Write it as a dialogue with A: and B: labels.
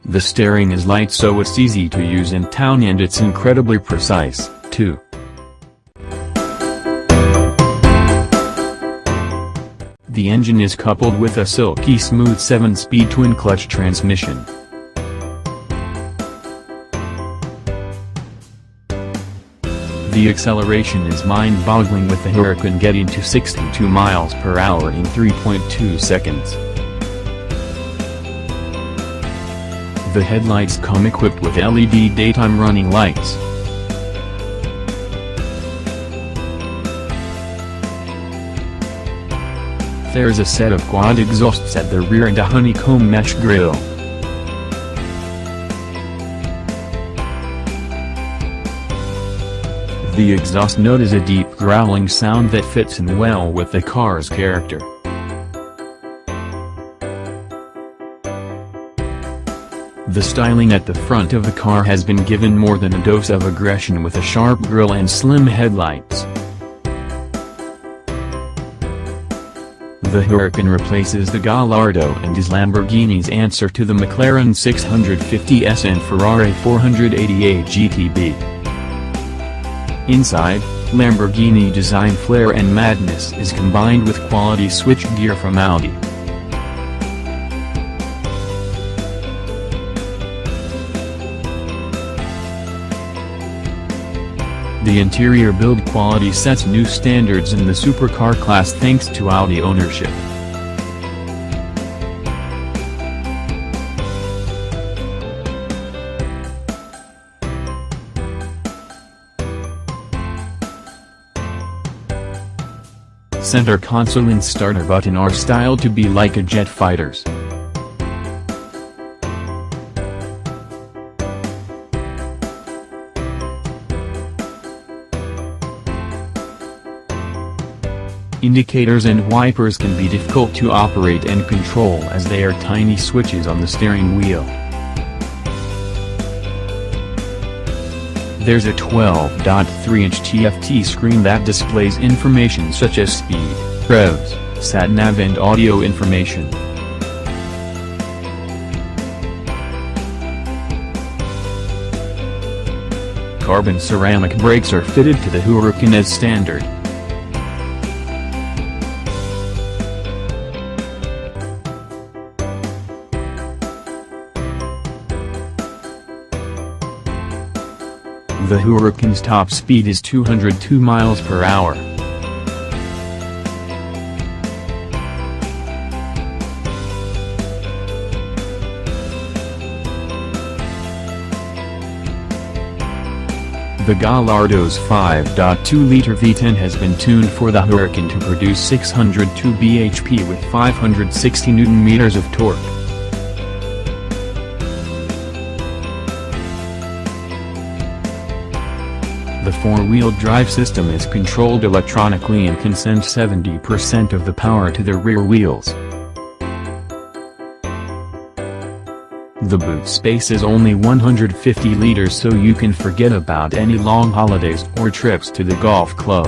A: The steering is light so it's easy to use in town and it's incredibly precise, too. The engine is coupled with a silky smooth 7-speed twin-clutch transmission. The acceleration is mind-boggling with the Huracan getting to 62 miles per hour in 3.2 seconds. The headlights come equipped with LED daytime running lights. There's a set of quad exhausts at the rear and a honeycomb mesh grille. The exhaust note is a deep growling sound that fits in well with the car's character. The styling at the front of the car has been given more than a dose of aggression with a sharp grille and slim headlights. The Huracan replaces the Gallardo and is Lamborghini's answer to the McLaren 650S and Ferrari 488 GTB. Inside, Lamborghini design flair and madness is combined with quality switchgear from Audi. The interior build quality sets new standards in the supercar class thanks to Audi ownership. Center console and starter button are styled to be like a jet fighter's. Indicators and wipers can be difficult to operate and control as they are tiny switches on the steering wheel. There's a 12.3-inch TFT screen that displays information such as speed, revs, sat-nav and audio information. Carbon ceramic brakes are fitted to the Huracan as standard. The Huracan's top speed is 202 miles per hour. The Gallardo's 5.2-liter V10 has been tuned for the Huracan to produce 602 bhp with 560 Nm of torque. The four-wheel drive system is controlled electronically and can send 70% of the power to the rear wheels. The boot space is only 150 liters so you can forget about any long holidays or trips to the golf club.